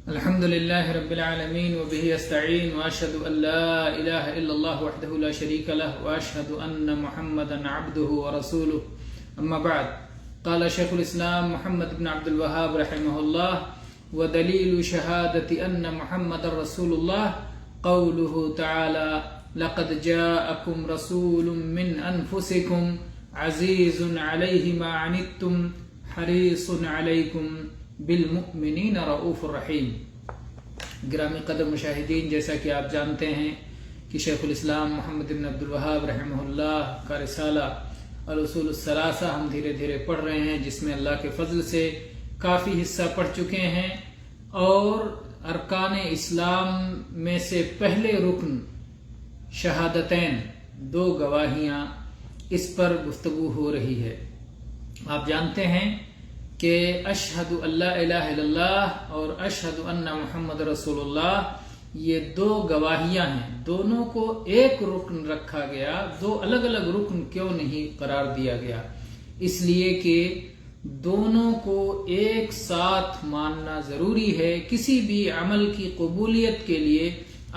الحمد لله رب العالمين وبه استعين واشهد ان لا اله الا الله وحده لا شريك له واشهد ان محمدا عبده ورسوله اما بعد قال شيخ الاسلام محمد بن عبد الوهاب رحمه الله ودليل شهادة ان محمد رسول الله قوله تعالى لقد جاءكم رسول من انفسكم عزيز عليه ما عنتم حريص عليكم بالمؤمنین رؤوف الرحیم۔ گرامی قدر مشاہدین، جیسا کہ آپ جانتے ہیں کہ شیخ الاسلام محمد بن عبد الوہاب رحمہ اللہ کا رسالہ الاصول الثلاثہ ہم دھیرے دھیرے پڑھ رہے ہیں، جس میں اللہ کے فضل سے کافی حصہ پڑھ چکے ہیں، اور ارکان اسلام میں سے پہلے رکن شہادتین، دو گواہیاں، اس پر گفتگو ہو رہی ہے۔ آپ جانتے ہیں کہ اشہد اللہ الہ الا اللہ اور اشہد ان محمد رسول اللہ، یہ دو گواہیاں ہیں، دونوں کو ایک رکن رکھا گیا، دو الگ الگ رکن کیوں نہیں قرار دیا گیا؟ اس لیے کہ دونوں کو ایک ساتھ ماننا ضروری ہے۔ کسی بھی عمل کی قبولیت کے لیے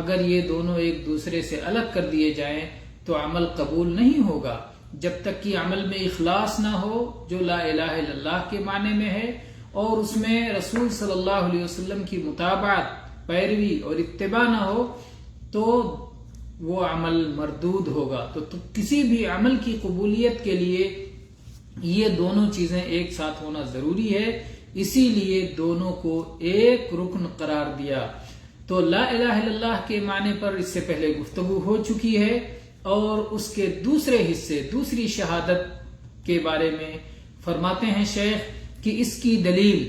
اگر یہ دونوں ایک دوسرے سے الگ کر دیے جائیں تو عمل قبول نہیں ہوگا، جب تک کہ عمل میں اخلاص نہ ہو، جو لا الہ الا اللہ کے معنی میں ہے، اور اس میں رسول صلی اللہ علیہ وسلم کی متابعت، پیروی اور اتباع نہ ہو، تو وہ عمل مردود ہوگا۔ تو کسی بھی عمل کی قبولیت کے لیے یہ دونوں چیزیں ایک ساتھ ہونا ضروری ہے، اسی لیے دونوں کو ایک رکن قرار دیا۔ تو لا الہ الا اللہ کے معنی پر اس سے پہلے گفتگو ہو چکی ہے، اور اس کے دوسرے حصے، دوسری شہادت کے بارے میں فرماتے ہیں شیخ کہ اس کی دلیل،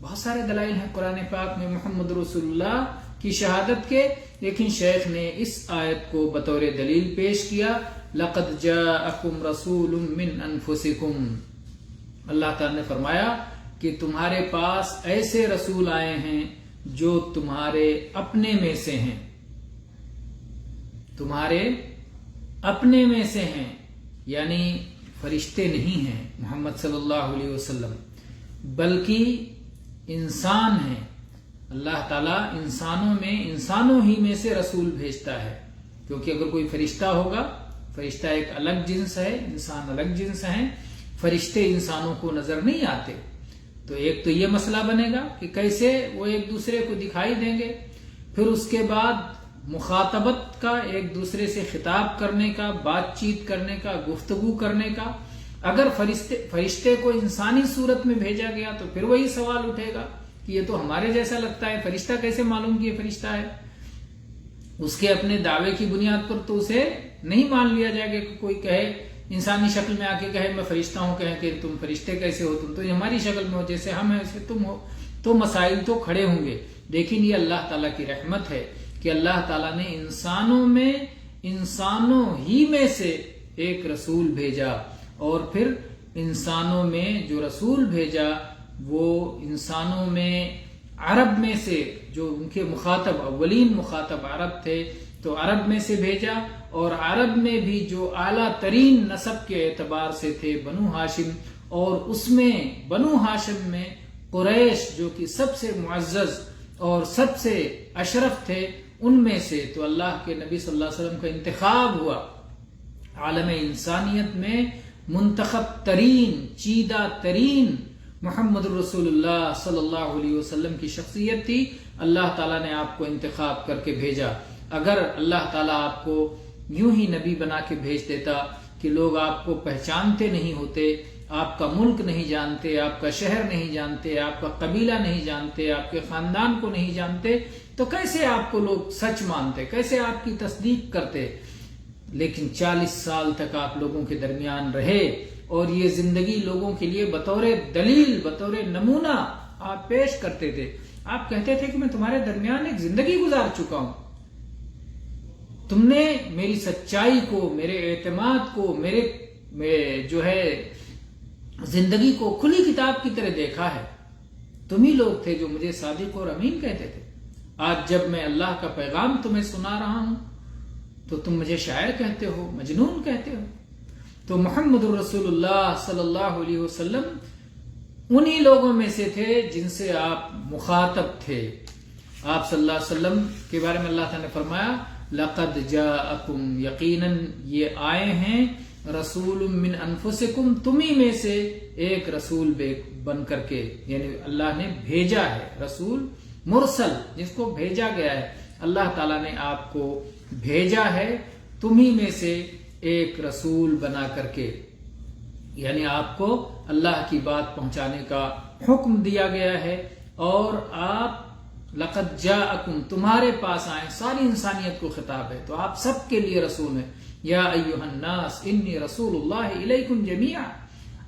بہت سارے دلائل ہیں قرآن پاک میں محمد رسول اللہ کی شہادت کے، لیکن شیخ نے اس آیت کو بطور دلیل پیش کیا، لقد جاءکم رسول من انفسکم۔ اللہ تعالی نے فرمایا کہ تمہارے پاس ایسے رسول آئے ہیں جو تمہارے اپنے میں سے ہیں، تمہارے اپنے میں سے ہیں، یعنی فرشتے نہیں ہیں محمد صلی اللہ علیہ وسلم، بلکہ انسان ہیں۔ اللہ تعالیٰ انسانوں ہی میں سے رسول بھیجتا ہے، کیونکہ اگر کوئی فرشتہ ہوگا، فرشتہ ایک الگ جنس ہے، انسان الگ جنس ہیں، فرشتے انسانوں کو نظر نہیں آتے، تو ایک تو یہ مسئلہ بنے گا کہ کیسے وہ ایک دوسرے کو دکھائی دیں گے، پھر اس کے بعد مخاطبت کا، ایک دوسرے سے خطاب کرنے کا، بات چیت کرنے کا، گفتگو کرنے کا۔ اگر فرشتے کو انسانی صورت میں بھیجا گیا تو پھر وہی سوال اٹھے گا کہ یہ تو ہمارے جیسا لگتا ہے، فرشتہ کیسے معلوم کہ یہ فرشتہ ہے؟ اس کے اپنے دعوے کی بنیاد پر تو اسے نہیں مان لیا جائے گا کہ کوئی کہے انسانی شکل میں آ کے کہے میں فرشتہ ہوں، کہے کہ تم فرشتے کیسے ہو، تم تو ہماری شکل میں ہو، جیسے ہم ہیں ویسے تم ہو، تو مسائل تو کھڑے ہوں گے۔ لیکن یہ اللہ تعالیٰ کی رحمت ہے کہ اللہ تعالیٰ نے انسانوں ہی میں سے ایک رسول بھیجا، اور پھر انسانوں میں جو رسول بھیجا وہ انسانوں میں عرب میں سے، جو ان کے مخاطب، اولین مخاطب عرب تھے، تو عرب میں سے بھیجا، اور عرب میں بھی جو اعلیٰ ترین نسب کے اعتبار سے تھے بنو ہاشم، اور اس میں بنو ہاشم میں قریش جو کہ سب سے معزز اور سب سے اشرف تھے، ان میں سے تو اللہ کے نبی صلی اللہ علیہ وسلم کا انتخاب ہوا۔ عالم انسانیت میں منتخب ترین، چیدہ ترین محمد رسول اللہ صلی اللہ علیہ وسلم کی شخصیت تھی۔ اللہ تعالیٰ نے آپ کو انتخاب کر کے بھیجا۔ اگر اللہ تعالیٰ آپ کو یوں ہی نبی بنا کے بھیج دیتا کہ لوگ آپ کو پہچانتے نہیں ہوتے، آپ کا ملک نہیں جانتے، آپ کا شہر نہیں جانتے، آپ کا قبیلہ نہیں جانتے، آپ کے خاندان کو نہیں جانتے، تو کیسے آپ کو لوگ سچ مانتے، کیسے آپ کی تصدیق کرتے؟ لیکن 40 سال تک آپ لوگوں کے درمیان رہے، اور یہ زندگی لوگوں کے لیے بطور دلیل، بطور نمونہ آپ پیش کرتے تھے۔ آپ کہتے تھے کہ میں تمہارے درمیان ایک زندگی گزار چکا ہوں، تم نے میری سچائی کو، میرے اعتماد کو، میرے جو ہے زندگی کو کھلی کتاب کی طرح دیکھا ہے۔ تم ہی لوگ تھے جو مجھے صادق اور امین کہتے تھے۔ آج جب میں اللہ کا پیغام تمہیں سنا رہا ہوں تو تم مجھے شاعر کہتے ہو، مجنون کہتے ہو۔ تو محمد رسول اللہ صلی اللہ علیہ وسلم انہی لوگوں میں سے تھے جن سے آپ مخاطب تھے، آپ صلی اللہ علیہ وسلم کے بارے میں اللہ تعالیٰ نے فرمایا لقد جاءکم، یقیناً یہ آئے ہیں، رسول من انفسکم، تمہیں میں سے ایک رسول بن کر کے، یعنی اللہ نے بھیجا ہے، رسول مرسل جس کو بھیجا گیا ہے، اللہ تعالیٰ نے آپ کو بھیجا ہے تمہیں میں سے ایک رسول بنا کر کے، یعنی آپ کو اللہ کی بات پہنچانے کا حکم دیا گیا ہے، اور آپ لقد جاءکم، تمہارے پاس آئے، ساری انسانیت کو خطاب ہے، تو آپ سب کے لیے رسول ہیں۔ یا ایھا الناس انی رسول اللہ الیکم جمیعا،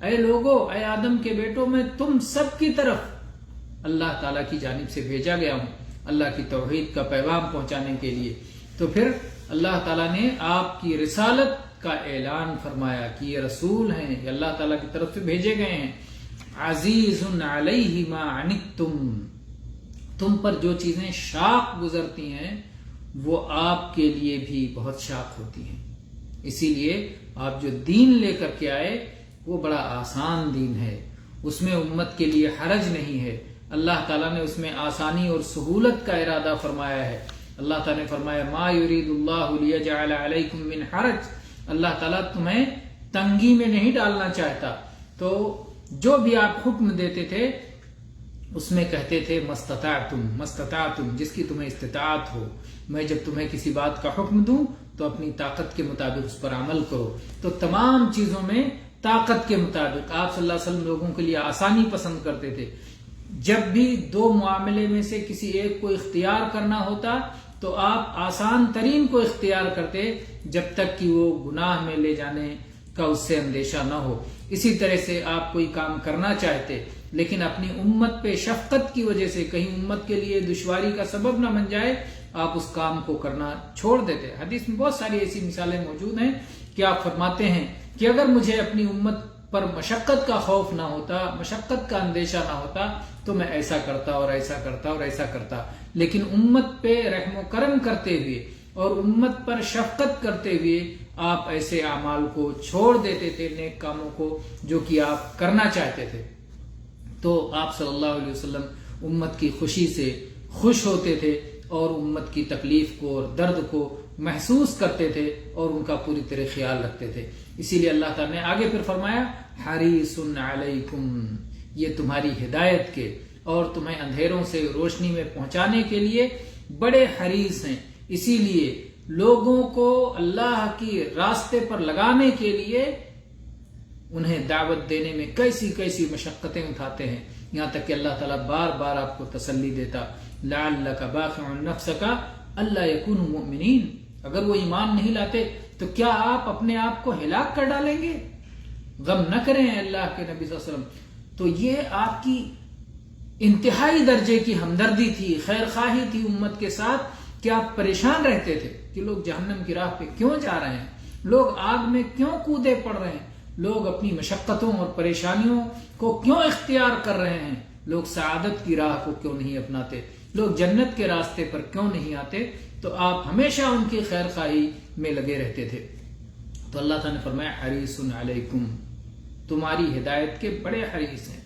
اے لوگو، اے آدم کے بیٹوں، میں تم سب کی طرف اللہ تعالیٰ کی جانب سے بھیجا گیا ہوں اللہ کی توحید کا پیغام پہنچانے کے لیے۔ تو پھر اللہ تعالیٰ نے آپ کی رسالت کا اعلان فرمایا کہ یہ رسول ہیں، یہ اللہ تعالیٰ کی طرف سے بھیجے گئے ہیں۔ عزیز علیہ ما عنتم، تم پر جو چیزیں شاق گزرتی ہیں وہ آپ کے لیے بھی بہت شاق ہوتی ہیں، اسی لیے آپ جو دین لے کر کے آئے وہ بڑا آسان دین ہے، اس میں امت کے لیے حرج نہیں ہے، اللہ تعالیٰ نے اس میں آسانی اور سہولت کا ارادہ فرمایا ہے۔ اللہ تعالیٰ نے فرمایا ما یرید اللہ لیجعل علیکم من حرج، اللہ تعالیٰ تمہیں تنگی میں نہیں ڈالنا چاہتا، تو جو بھی آپ حکم دیتے تھے اس میں کہتے تھے مستطعتم، جس کی تمہیں استطاعت ہو، میں جب تمہیں کسی بات کا حکم دوں تو اپنی طاقت کے مطابق اس پر عمل کرو، تو تمام چیزوں میں طاقت کے مطابق آپ صلی اللہ علیہ وسلم لوگوں کے لیے آسانی پسند کرتے تھے۔ جب بھی دو معاملے میں سے کسی ایک کو اختیار کرنا ہوتا تو آپ آسان ترین کو اختیار کرتے، جب تک کہ وہ گناہ میں لے جانے کا اس سے اندیشہ نہ ہو۔ اسی طرح سے آپ کوئی کام کرنا چاہتے لیکن اپنی امت پہ شفقت کی وجہ سے کہیں امت کے لیے دشواری کا سبب نہ بن جائے، آپ اس کام کو کرنا چھوڑ دیتے۔ حدیث میں بہت ساری ایسی مثالیں موجود ہیں کہ آپ فرماتے ہیں کہ اگر مجھے اپنی امت پر مشقت کا خوف نہ ہوتا، مشقت کا اندیشہ نہ ہوتا تو میں ایسا کرتا اور ایسا کرتا اور ایسا کرتا، لیکن امت پہ رحم و کرم کرتے ہوئے اور امت پر شفقت کرتے ہوئے آپ ایسے اعمال کو چھوڑ دیتے تھے، نیک کاموں کو جو کہ آپ کرنا چاہتے تھے۔ تو آپ صلی اللہ علیہ وسلم امت کی خوشی سے خوش ہوتے تھے اور امت کی تکلیف کو اور درد کو محسوس کرتے تھے اور ان کا پوری طرح خیال رکھتے تھے۔ اسی لیے اللہ تعالیٰ نے آگے پھر فرمایا حریص علیکم، یہ تمہاری ہدایت کے اور تمہیں اندھیروں سے روشنی میں پہنچانے کے لیے بڑے حریص ہیں، اسی لیے لوگوں کو اللہ کی راستے پر لگانے کے لیے انہیں دعوت دینے میں کیسی کیسی مشقتیں اٹھاتے ہیں، یہاں تک کہ اللہ تعالیٰ بار بار آپ کو تسلی دیتا لعلک باخع نفسک الا یکونوا مؤمنین، اگر وہ ایمان نہیں لاتے تو کیا آپ اپنے آپ کو ہلاک کر ڈالیں گے؟ غم نہ کریں اللہ کے نبی صلی اللہ علیہ وسلم۔ تو یہ آپ کی انتہائی درجے کی ہمدردی تھی، خیر خواہی تھی امت کے ساتھ کہ آپ پریشان رہتے تھے کہ لوگ جہنم کی راہ پہ کیوں جا رہے ہیں، لوگ آگ میں کیوں کودے پڑ رہے ہیں، لوگ اپنی مشقتوں اور پریشانیوں کو کیوں اختیار کر رہے ہیں، لوگ سعادت کی راہ کو کیوں نہیں اپناتے، لوگ جنت کے راستے پر کیوں نہیں آتے۔ تو آپ ہمیشہ ان کی خیر خواہی میں لگے رہتے تھے۔ تو اللہ تعالیٰ نے فرمایا حریص علیکم، تمہاری ہدایت کے بڑے حریص ہیں،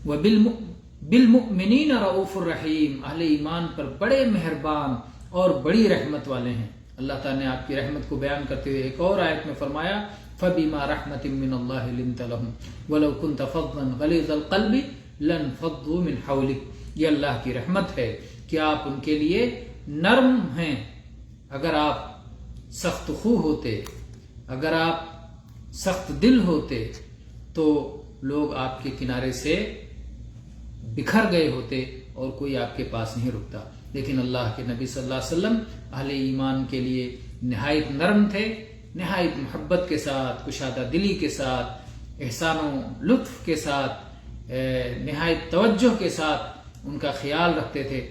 وبالمؤمنین رؤوف الرحیم، اہل ایمان پر بڑے مہربان اور بڑی رحمت والے ہیں۔ اللہ تعالیٰ نے آپ کی رحمت کو بیان کرتے ہوئے ایک اور آیت میں فرمایا فَبِمَا رَحْمَةٍ مِّنَ اللَّهِ لِنْتَ لَهُمْ وَلَوْ كُنْتَ فَظًّا غَلِيظَ الْقَلْبِ لَانفَضُّوا مِنْ حَوْلِكَ، یہ اللہ کی رحمت ہے کہ آپ ان کے لیے نرم ہیں۔ اگر آپ سخت خو ہوتے، اگر آپ سخت دل ہوتے تو لوگ آپ کے کنارے سے بکھر گئے ہوتے اور کوئی آپ کے پاس نہیں رکتا، لیکن اللہ کے نبی صلی اللہ علیہ وسلم اہل ایمان کے لیے نہایت نرم تھے، نہایت محبت کے ساتھ، کشادہ دلی کے ساتھ، احسان و لطف کے ساتھ، نہایت توجہ کے ساتھ ان کا خیال رکھتے تھے۔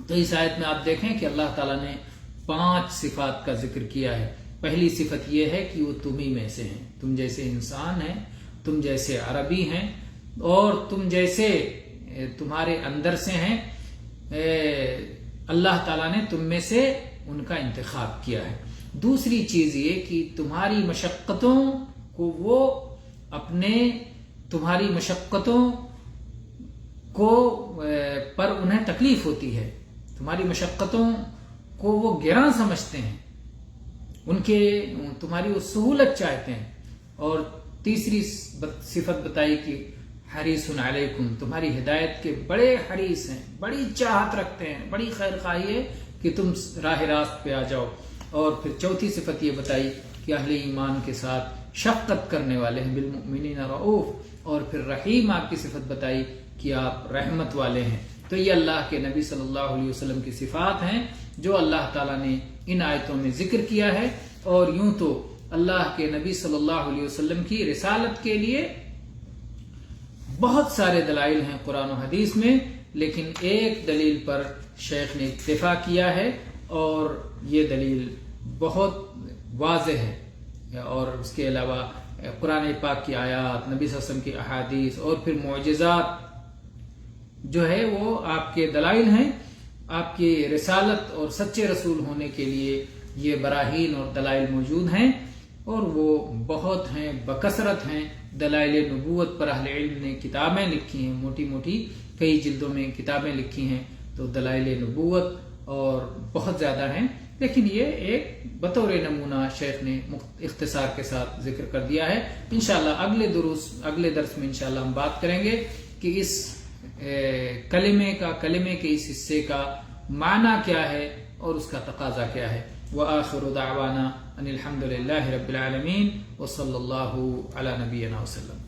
تو اس آیت میں آپ دیکھیں کہ اللہ تعالیٰ نے 5 صفات کا ذکر کیا ہے۔ پہلی صفت یہ ہے کہ وہ تمہیں میں سے ہیں، تم جیسے انسان ہیں، تم جیسے عربی ہیں اور تم جیسے تمہارے اندر سے ہیں، اللہ تعالیٰ نے تم میں سے ان کا انتخاب کیا ہے۔ دوسری چیز یہ کہ تمہاری مشقتوں کو وہ اپنے، تمہاری مشقتوں کو پر انہیں تکلیف ہوتی ہے، تمہاری مشقتوں کو وہ گراں سمجھتے ہیں، تمہاری وہ سہولت چاہتے ہیں. اور تیسری صفت بتائی کہ حریص علیکم، تمہاری ہدایت کے بڑے حریص ہیں، بڑی چاہت رکھتے ہیں، بڑی خیر خواہی ہے کہ تم راہ راست پہ آ جاؤ. اور پھر چوتھی صفت یہ بتائی کہ اہل ایمان کے ساتھ شفقت کرنے والے ہیں، بالمؤمنین رؤوف. اور پھر رحیم آپ کی صفت بتائی کہ آپ رحمت والے ہیں. تو یہ اللہ کے نبی صلی اللہ علیہ وسلم کی صفات ہیں جو اللہ تعالیٰ نے ان آیتوں میں ذکر کیا ہے. اور یوں تو اللہ کے نبی صلی اللہ علیہ وسلم کی رسالت کے لیے بہت سارے دلائل ہیں قرآن و حدیث میں، لیکن ایک دلیل پر شیخ نے اکتفا کیا ہے اور یہ دلیل بہت واضح ہے. اور اس کے علاوہ قرآن پاک کی آیات، نبی صلی اللہ علیہ وسلم کی احادیث اور پھر معجزات جو ہے وہ آپ کے دلائل ہیں. آپ کی رسالت اور سچے رسول ہونے کے لیے یہ براہین اور دلائل موجود ہیں، اور وہ بہت ہیں، بکثرت ہیں. دلائل نبوت پر اہل علم نے کتابیں لکھی ہیں، موٹی موٹی کئی جلدوں میں کتابیں لکھی ہیں. تو دلائل نبوت اور بہت زیادہ ہیں، لیکن یہ ایک بطور نمونہ شیخ نے اختصار کے ساتھ ذکر کر دیا ہے. انشاءاللہ اگلے درس میں انشاءاللہ ہم بات کریں گے کہ اس کلمے کے اس حصے کا معنی کیا ہے اور اس کا تقاضا کیا ہے. وآخر دعوانا ان الحمد للہ رب العالمین وصلی اللہ علی نبینا وسلم.